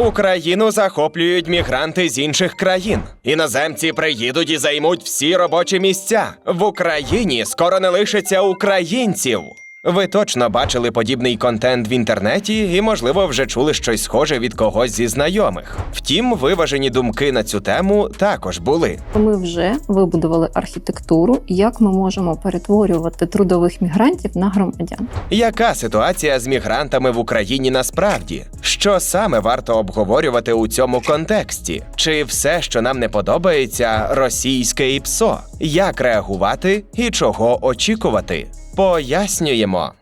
Україну захоплюють мігранти з інших країн. Іноземці приїдуть і займуть всі робочі місця. В Україні скоро не лишиться українців. Ви точно бачили подібний контент в інтернеті і, можливо, вже чули щось схоже від когось зі знайомих. Втім, виважені думки на цю тему також були. Ми вже вибудували архітектуру, як ми можемо перетворювати трудових мігрантів на громадян. Яка ситуація з мігрантами в Україні насправді? Що саме варто обговорювати у цьому контексті? Чи все, що нам не подобається, російське ІПСО? Як реагувати і чого очікувати? Пояснюємо.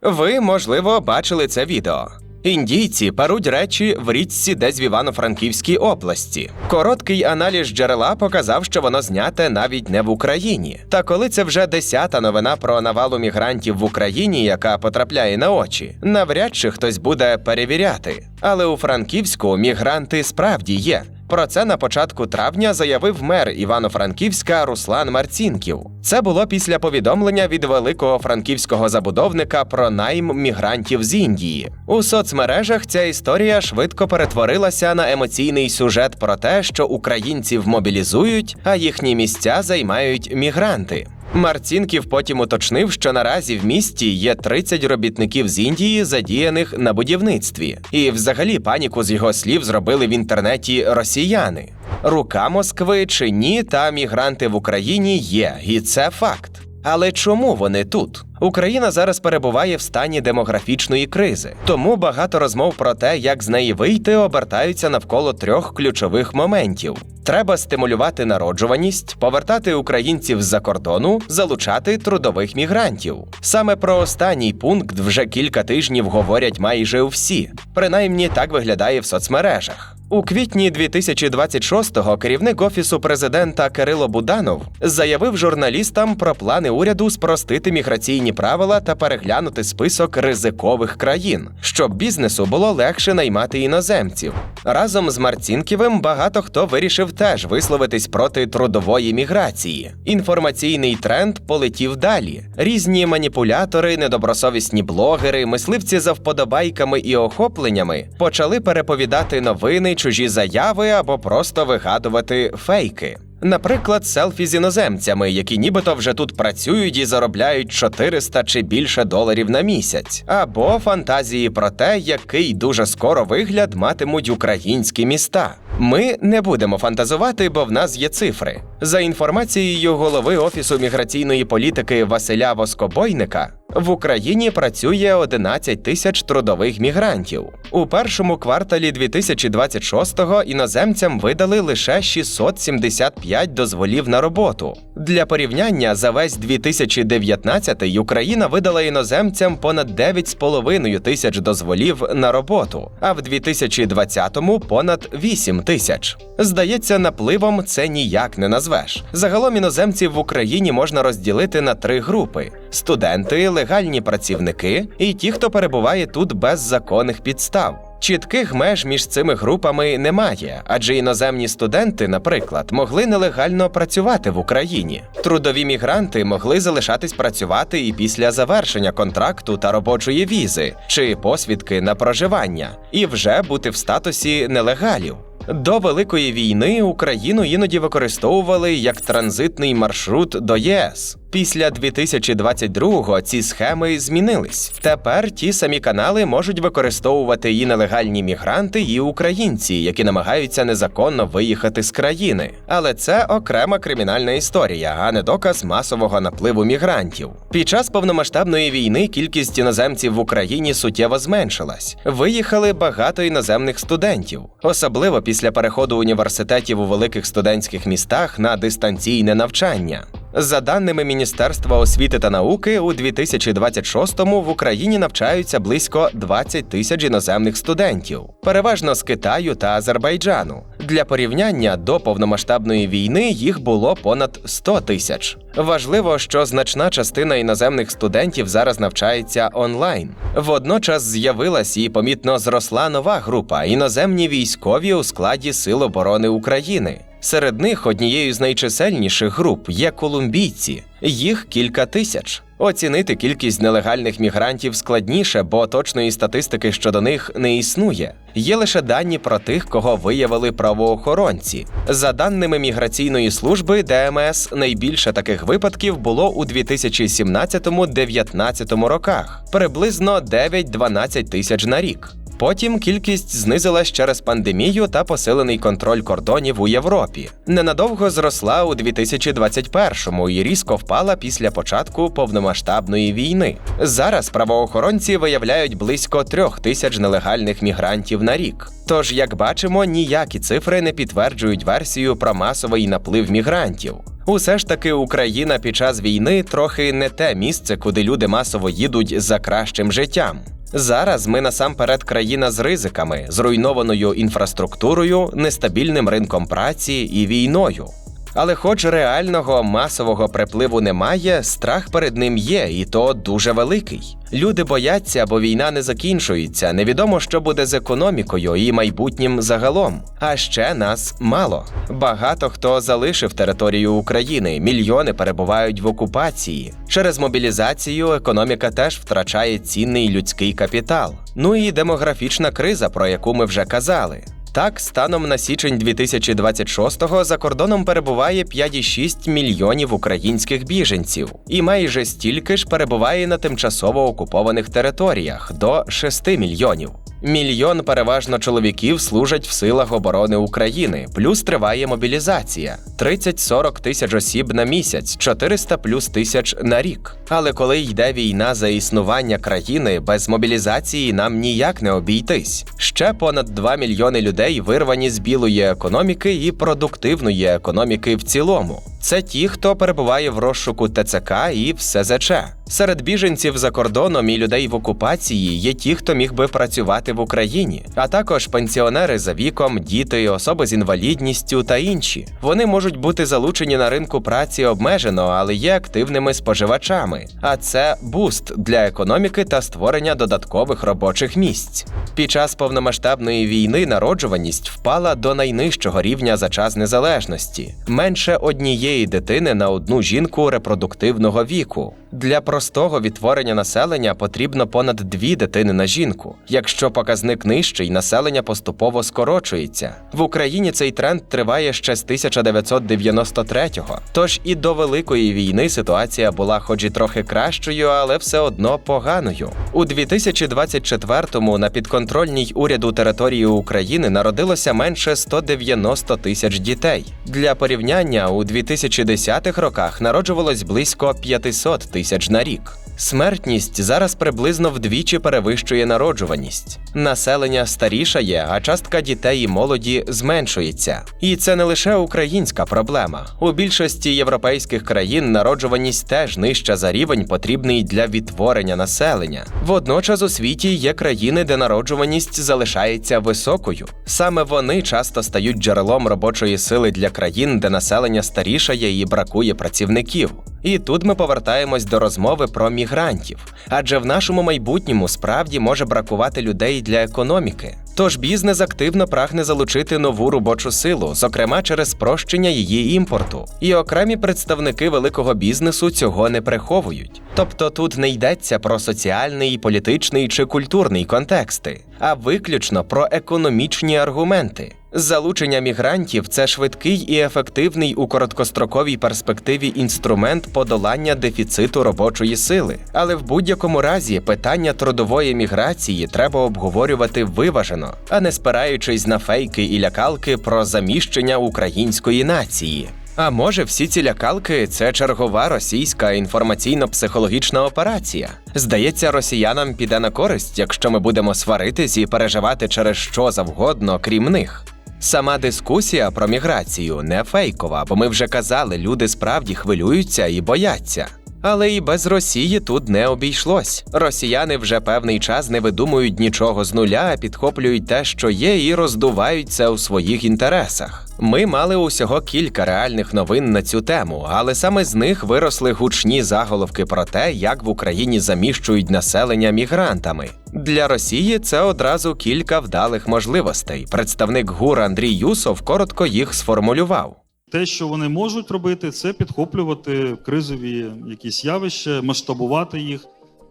Ви, можливо, бачили це відео. Індійці перуть речі в річці десь в Івано-Франківській області. Короткий аналіз джерела показав, що воно зняте навіть не в Україні. Та коли це вже 10-та новина про навалу мігрантів в Україні, яка потрапляє на очі, навряд чи хтось буде перевіряти. Але у Франківську мігранти справді є. Про це на початку травня заявив мер Івано-Франківська Руслан Марцінків. Це було після повідомлення від великого франківського забудовника про найм мігрантів з Індії. У соцмережах ця історія швидко перетворилася на емоційний сюжет про те, що українців мобілізують, а їхні місця займають мігранти. Марцінків потім уточнив, що наразі в місті є 30 робітників з Індії, задіяних на будівництві. І взагалі паніку з його слів зробили в інтернеті росіяни. Рука Москви чи ні, та мігранти в Україні є, і це факт. Але чому вони тут? Україна зараз перебуває в стані демографічної кризи. Тому багато розмов про те, як з неї вийти, обертаються навколо 3 ключових моментів. Треба стимулювати народжуваність, повертати українців з-за кордону, залучати трудових мігрантів. Саме про останній пункт вже кілька тижнів говорять майже всі. Принаймні так виглядає в соцмережах. У квітні 2026-го керівник Офісу президента Кирило Буданов заявив журналістам про плани уряду спростити міграційні правила та переглянути список ризикових країн, щоб бізнесу було легше наймати іноземців. Разом з Марцінківим багато хто вирішив теж висловитись проти трудової міграції. Інформаційний тренд полетів далі. Різні маніпулятори, недобросовісні блогери, мисливці за вподобайками і охопленнями почали переповідати новини, чужі заяви або просто вигадувати фейки. Наприклад, селфі з іноземцями, які нібито вже тут працюють і заробляють 400 чи більше доларів на місяць. Або фантазії про те, який дуже скоро вигляд матимуть українські міста. Ми не будемо фантазувати, бо в нас є цифри. За інформацією голови Офісу міграційної політики Василя Воскобойника, в Україні працює 11 тисяч трудових мігрантів. У першому кварталі 2026-го іноземцям видали лише 675 дозволів на роботу. Для порівняння, за весь 2019-й Україна видала іноземцям понад 9,5 тисяч дозволів на роботу, а в 2020-му понад 8 тисяч. Здається, напливом це ніяк не назвеш. Загалом іноземців в Україні можна розділити на 3 групи – студенти, легальні працівники і ті, хто перебуває тут без законних підстав. Чітких меж між цими групами немає, адже іноземні студенти, наприклад, могли нелегально працювати в Україні. Трудові мігранти могли залишатись працювати і після завершення контракту та робочої візи, чи посвідки на проживання, і вже бути в статусі нелегалів. До Великої війни Україну іноді використовували як транзитний маршрут до ЄС. Після 2022-го ці схеми змінились. Тепер ті самі канали можуть використовувати і нелегальні мігранти, і українці, які намагаються незаконно виїхати з країни. Але це окрема кримінальна історія, а не доказ масового напливу мігрантів. Під час повномасштабної війни кількість іноземців в Україні суттєво зменшилась. Виїхали багато іноземних студентів, особливо після переходу університетів у великих студентських містах на дистанційне навчання. За даними Міністерства освіти та науки, у 2026-му в Україні навчаються близько 20 тисяч іноземних студентів, переважно з Китаю та Азербайджану. Для порівняння, до повномасштабної війни їх було понад 100 тисяч. Важливо, що значна частина іноземних студентів зараз навчається онлайн. Водночас з'явилась і помітно зросла нова група – іноземні військові у складі Сил оборони України. Серед них однією з найчисельніших груп є колумбійці. Їх кілька тисяч. Оцінити кількість нелегальних мігрантів складніше, бо точної статистики щодо них не існує. Є лише дані про тих, кого виявили правоохоронці. За даними Міграційної служби ДМС, найбільше таких випадків було у 2017-19 роках – приблизно 9-12 тисяч на рік. Потім кількість знизилась через пандемію та посилений контроль кордонів у Європі. Ненадовго зросла у 2021-му і різко впала після початку повномасштабної війни. Зараз правоохоронці виявляють близько 3 тисяч нелегальних мігрантів на рік. Тож, як бачимо, ніякі цифри не підтверджують версію про масовий наплив мігрантів. Усе ж таки Україна під час війни трохи не те місце, куди люди масово їдуть за кращим життям. Зараз ми насамперед країна з ризиками, зруйнованою інфраструктурою, нестабільним ринком праці і війною. Але хоч реального масового припливу немає, страх перед ним є, і то дуже великий. Люди бояться, бо війна не закінчується, невідомо, що буде з економікою і майбутнім загалом. А ще нас мало. Багато хто залишив територію України, мільйони перебувають в окупації. Через мобілізацію економіка теж втрачає цінний людський капітал. Ну і демографічна криза, про яку ми вже казали. Так, станом на січень 2026-го за кордоном перебуває 5,6 мільйонів українських біженців. І майже стільки ж перебуває на тимчасово окупованих територіях – до 6 мільйонів. Мільйон переважно чоловіків служать в силах оборони України, плюс триває мобілізація. 30-40 тисяч осіб на місяць, 400 плюс тисяч на рік. Але коли йде війна за існування країни, без мобілізації нам ніяк не обійтись. Ще понад 2 мільйони людей вирвані з білої економіки і продуктивної економіки в цілому. Це ті, хто перебуває в розшуку ТЦК і в СЗЧ. Серед біженців за кордоном і людей в окупації є ті, хто міг би працювати в Україні, а також пенсіонери за віком, діти, особи з інвалідністю та інші. Вони можуть бути залучені на ринку праці обмежено, але є активними споживачами. А це буст для економіки та створення додаткових робочих місць. Під час повномасштабної війни народжуваність впала до найнижчого рівня за час незалежності – менше однієї дитини на одну жінку репродуктивного віку. Для простого відтворення населення потрібно понад 2 дитини на жінку. Якщо показник нижчий, населення поступово скорочується. В Україні цей тренд триває ще з 1993-го. Тож і до Великої війни ситуація була хоч і трохи кращою, але все одно поганою. У 2024-му на підконтрольній уряду території України народилося менше 190 тисяч дітей. Для порівняння, у 2010-х роках народжувалось близько 500 тисяч на рік. Смертність зараз приблизно вдвічі перевищує народжуваність. Населення старішає, а частка дітей і молоді зменшується. І це не лише українська проблема. У більшості європейських країн народжуваність теж нижча за рівень, потрібний для відтворення населення. Водночас у світі є країни, де народжуваність залишається високою. Саме вони часто стають джерелом робочої сили для країн, де населення старішає і бракує працівників. І тут ми повертаємось до розмови про мігрантів. Адже в нашому майбутньому справді може бракувати людей для економіки. Тож бізнес активно прагне залучити нову робочу силу, зокрема через спрощення її імпорту. І окремі представники великого бізнесу цього не приховують. Тобто тут не йдеться про соціальний, політичний чи культурний контексти, а виключно про економічні аргументи. Залучення мігрантів – це швидкий і ефективний у короткостроковій перспективі інструмент подолання дефіциту робочої сили. Але в будь-якому разі питання трудової міграції треба обговорювати виважено, а не спираючись на фейки і лякалки про заміщення української нації. А може, всі ці лякалки – це чергова російська інформаційно-психологічна операція? Здається, росіянам піде на користь, якщо ми будемо сваритись і переживати через що завгодно, крім них. Сама дискусія про міграцію не фейкова, бо ми вже казали, люди справді хвилюються і бояться. Але і без Росії тут не обійшлось. Росіяни вже певний час не видумують нічого з нуля, а підхоплюють те, що є, і роздувають це у своїх інтересах. Ми мали усього кілька реальних новин на цю тему, але саме з них виросли гучні заголовки про те, як в Україні заміщують населення мігрантами. Для Росії це одразу кілька вдалих можливостей. Представник ГУР Андрій Юсов коротко їх сформулював. Те, що вони можуть робити, це підхоплювати кризові якісь явища, масштабувати їх,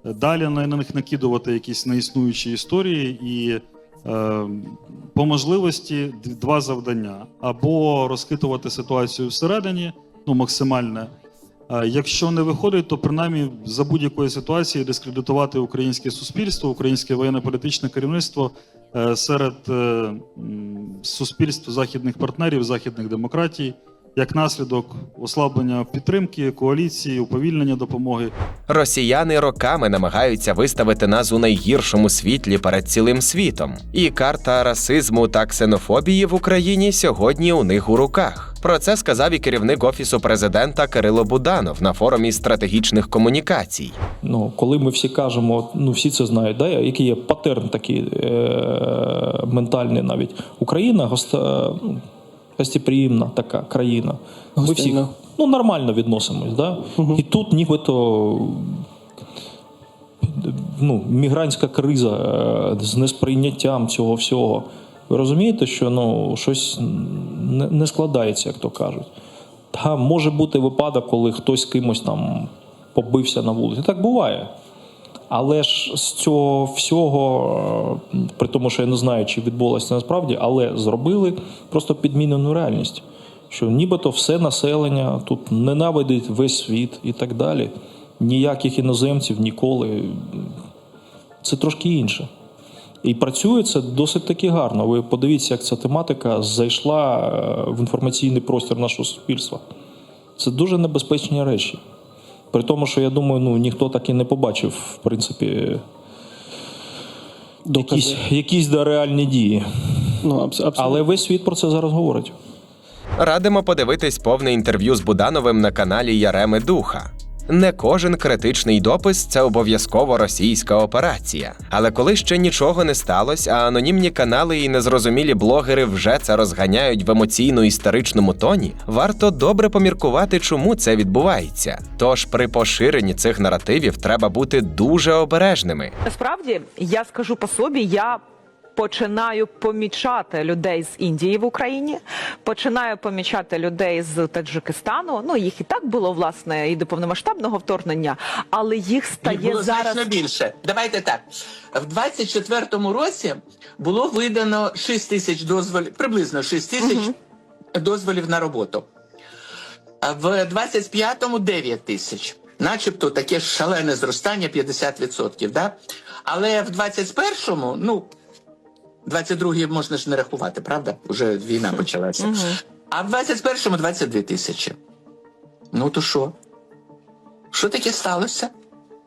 далі на них накидувати якісь неіснуючі історії і по можливості два завдання. Або розхитувати ситуацію всередині, максимальне. Якщо не виходить, то принаймні за будь-якої ситуації дискредитувати українське суспільство, українське воєнно-політичне керівництво серед суспільств західних партнерів, західних демократій, як наслідок ослаблення підтримки, коаліції, уповільнення допомоги. Росіяни роками намагаються виставити нас у найгіршому світлі перед цілим світом. І карта расизму та ксенофобії в Україні сьогодні у них у руках. Про це сказав і керівник Офісу президента Кирило Буданов на форумі стратегічних комунікацій. Коли ми всі кажемо, всі це знають, да, який є патерн такий ментальний навіть. Україна гостеприємна така країна. Ми всі нормально відносимось. Да? І тут нібито мігрантська криза з несприйняттям цього всього. Ви розумієте, що щось не складається, як то кажуть. Та може бути випадок, коли хтось з кимось там побився на вулиці. Так буває. Але ж з цього всього, при тому, що я не знаю, чи відбулося насправді, але зробили просто підмінену реальність. Що нібито все населення тут ненавидить весь світ і так далі. Ніяких іноземців ніколи. Це трошки інше. І працює це досить таки гарно. Ви подивіться, як ця тематика зайшла в інформаційний простір нашого суспільства. Це дуже небезпечні речі. При тому, що, я думаю, ніхто так і не побачив, в принципі, якісь реальні дії. Але весь світ про це зараз говорить. Радимо подивитись повне інтерв'ю з Будановим на каналі Яреми Духа. Не кожен критичний допис – це обов'язково російська операція. Але коли ще нічого не сталося, а анонімні канали і незрозумілі блогери вже це розганяють в емоційно-істеричному тоні, варто добре поміркувати, чому це відбувається. Тож при поширенні цих наративів треба бути дуже обережними. Насправді, я скажу по собі, я починаю помічати людей з Індії в Україні, починаю помічати людей з Таджикистану. Їх і так було, власне, і до повномасштабного вторгнення, але їх стає було зараз значно більше. Давайте так. В 24-му році було видано 6 тисяч дозволів, приблизно 6 тисяч дозволів на роботу. А в 25-му 9 тисяч. Начебто таке шалене зростання 50%, да? Але в 21-му, 22-й можна ж не рахувати, правда? Уже війна почалася. А в 21-му 22 тисячі. То що? Що таке сталося?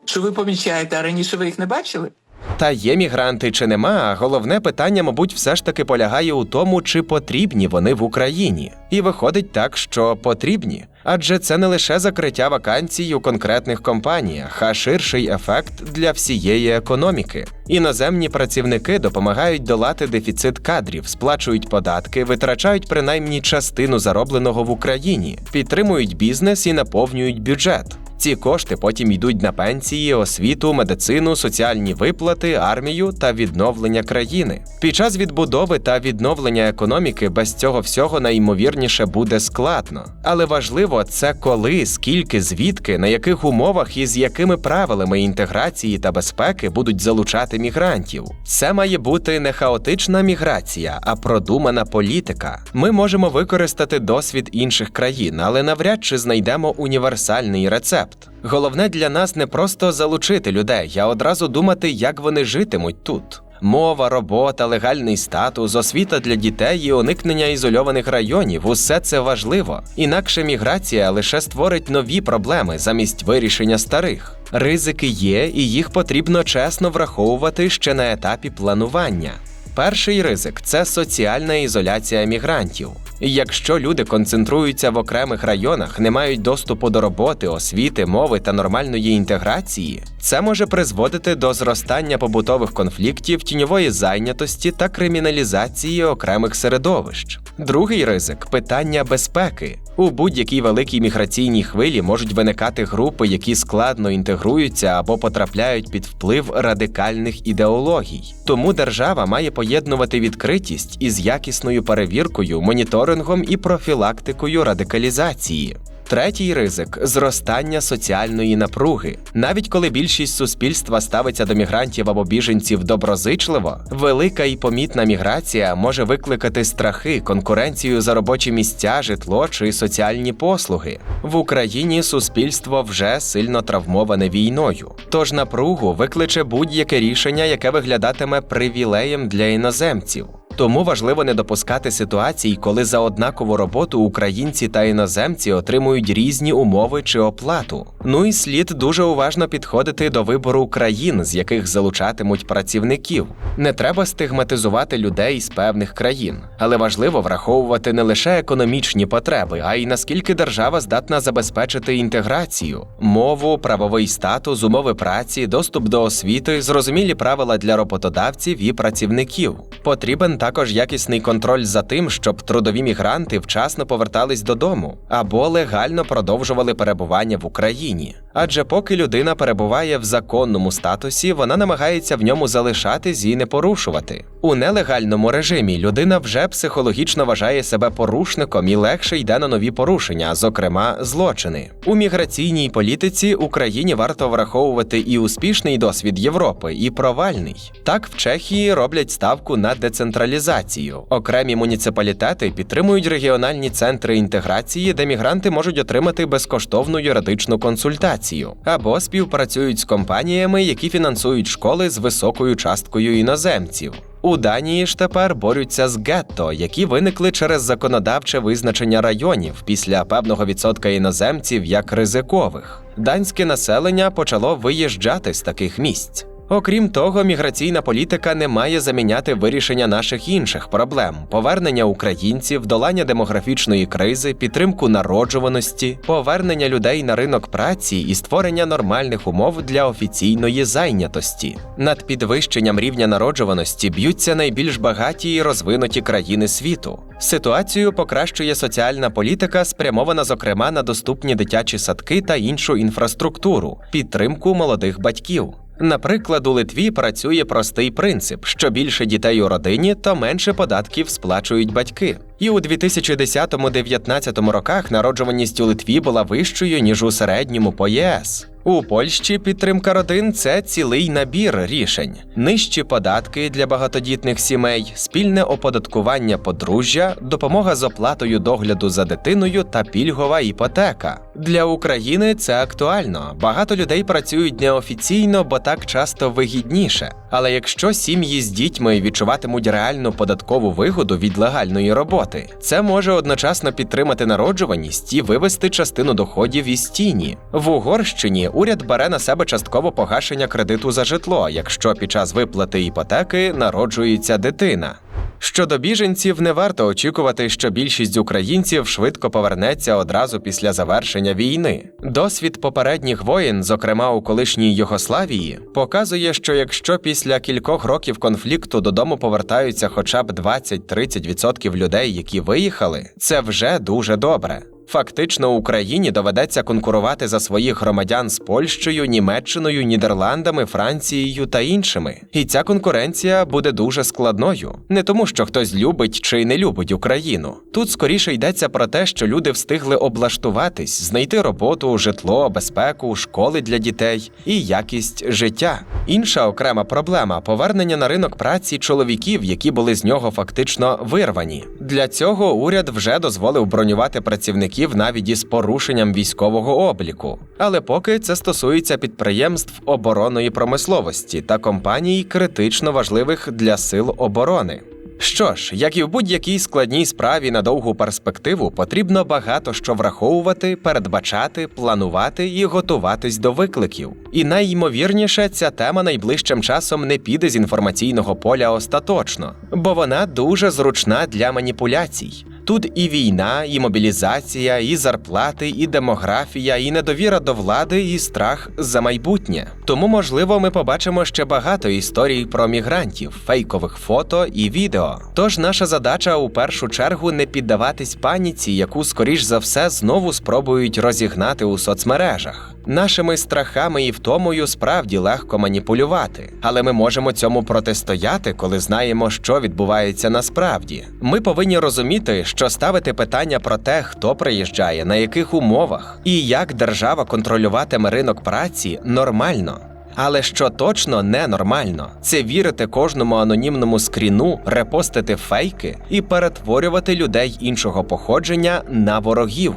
Що ви помічаєте, а раніше ви їх не бачили? Та є мігранти чи нема, а головне питання, мабуть, все ж таки полягає у тому, чи потрібні вони в Україні. І виходить так, що потрібні. Адже це не лише закриття вакансій у конкретних компаніях, а ширший ефект для всієї економіки. Іноземні працівники допомагають долати дефіцит кадрів, сплачують податки, витрачають принаймні частину заробленого в Україні, підтримують бізнес і наповнюють бюджет. Ці кошти потім йдуть на пенсії, освіту, медицину, соціальні виплати, армію та відновлення країни. Під час відбудови та відновлення економіки без цього всього найімовірніше буде складно. Але важливо це коли, скільки, звідки, на яких умовах і з якими правилами інтеграції та безпеки будуть залучати мігрантів. Це має бути не хаотична міграція, а продумана політика. Ми можемо використати досвід інших країн, але навряд чи знайдемо універсальний рецепт. Головне для нас не просто залучити людей, а одразу думати, як вони житимуть тут. Мова, робота, легальний статус, освіта для дітей і уникнення ізольованих районів – усе це важливо. Інакше міграція лише створить нові проблеми замість вирішення старих. Ризики є, і їх потрібно чесно враховувати ще на етапі планування. Перший ризик – це соціальна ізоляція мігрантів. Якщо люди концентруються в окремих районах, не мають доступу до роботи, освіти, мови та нормальної інтеграції, це може призводити до зростання побутових конфліктів, тіньової зайнятості та криміналізації окремих середовищ. Другий ризик – питання безпеки. У будь-якій великій міграційній хвилі можуть виникати групи, які складно інтегруються або потрапляють під вплив радикальних ідеологій. Тому держава має поєднувати відкритість із якісною перевіркою, моніторингом моніторингом і профілактикою радикалізації. Третій ризик – зростання соціальної напруги. Навіть коли більшість суспільства ставиться до мігрантів або біженців доброзичливо, велика і помітна міграція може викликати страхи, конкуренцію за робочі місця, житло чи соціальні послуги. В Україні суспільство вже сильно травмоване війною. Тож напругу викличе будь-яке рішення, яке виглядатиме привілеєм для іноземців. Тому важливо не допускати ситуацій, коли за однакову роботу українці та іноземці отримують різні умови чи оплату. Ну і слід дуже уважно підходити до вибору країн, з яких залучатимуть працівників. Не треба стигматизувати людей з певних країн, але важливо враховувати не лише економічні потреби, а й наскільки держава здатна забезпечити інтеграцію, мову, правовий статус, умови праці, доступ до освіти, зрозумілі правила для роботодавців і працівників. Потрібен також якісний контроль за тим, щоб трудові мігранти вчасно повертались додому або легально продовжували перебування в Україні. Адже поки людина перебуває в законному статусі, вона намагається в ньому залишатись і не порушувати. У нелегальному режимі людина вже психологічно вважає себе порушником і легше йде на нові порушення, зокрема злочини. У міграційній політиці Україні варто враховувати і успішний досвід Європи, і провальний. Так, в Чехії роблять ставку на децентралізацію. Окремі муніципалітети підтримують регіональні центри інтеграції, де мігранти можуть отримати безкоштовну юридичну консультацію, або співпрацюють з компаніями, які фінансують школи з високою часткою іноземців. У Данії ж тепер борються з гетто, які виникли через законодавче визначення районів після певного відсотка іноземців як ризикових. Данське населення почало виїжджати з таких місць. Окрім того, міграційна політика не має заміняти вирішення наших інших проблем – повернення українців, долання демографічної кризи, підтримку народжуваності, повернення людей на ринок праці і створення нормальних умов для офіційної зайнятості. Над підвищенням рівня народжуваності б'ються найбільш багаті і розвинуті країни світу. Ситуацію покращує соціальна політика, спрямована зокрема на доступні дитячі садки та іншу інфраструктуру, підтримку молодих батьків. Наприклад, у Литві працює простий принцип – що більше дітей у родині, то менше податків сплачують батьки. І у 2010-19 роках народжуваність у Литві була вищою, ніж у середньому по ЄС. У Польщі підтримка родин – це цілий набір рішень. Нижчі податки для багатодітних сімей, спільне оподаткування подружжя, допомога з оплатою догляду за дитиною та пільгова іпотека. Для України це актуально. Багато людей працюють неофіційно, бо так часто вигідніше. Але якщо сім'ї з дітьми відчуватимуть реальну податкову вигоду від легальної роботи, це може одночасно підтримати народжуваність і вивести частину доходів із тіні. В Угорщині уряд бере на себе часткове погашення кредиту за житло, якщо під час виплати іпотеки народжується дитина. Щодо біженців, не варто очікувати, що більшість українців швидко повернеться одразу після завершення війни. Досвід попередніх воєн, зокрема у колишній Югославії, показує, що якщо після кількох років конфлікту додому повертаються хоча б 20-30% людей, які виїхали, це вже дуже добре. Фактично, Україні доведеться конкурувати за своїх громадян з Польщею, Німеччиною, Нідерландами, Францією та іншими. І ця конкуренція буде дуже складною. Не тому, що хтось любить чи не любить Україну. Тут скоріше йдеться про те, що люди встигли облаштуватись, знайти роботу, житло, безпеку, школи для дітей і якість життя. Інша окрема проблема – повернення на ринок праці чоловіків, які були з нього фактично вирвані. Для цього уряд вже дозволив бронювати працівників навіть із порушенням військового обліку. Але поки це стосується підприємств оборонної промисловості та компаній, критично важливих для сил оборони. Що ж, як і в будь-якій складній справі на довгу перспективу, потрібно багато що враховувати, передбачати, планувати і готуватись до викликів. І найімовірніше, ця тема найближчим часом не піде з інформаційного поля остаточно, бо вона дуже зручна для маніпуляцій. Тут і війна, і мобілізація, і зарплати, і демографія, і недовіра до влади, і страх за майбутнє. Тому, можливо, ми побачимо ще багато історій про мігрантів, фейкових фото і відео. Тож наша задача у першу чергу не піддаватись паніці, яку, скоріш за все, знову спробують розігнати у соцмережах. Нашими страхами і втомою справді легко маніпулювати, але ми можемо цьому протистояти, коли знаємо, що відбувається насправді. Ми повинні розуміти, що ставити питання про те, хто приїжджає, на яких умовах і як держава контролюватиме ринок праці, нормально. Але що точно ненормально – це вірити кожному анонімному скріну, репостити фейки і перетворювати людей іншого походження на ворогів.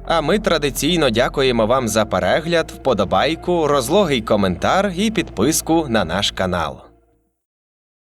А ми традиційно дякуємо вам за перегляд, вподобайку, розлогий коментар і підписку на наш канал.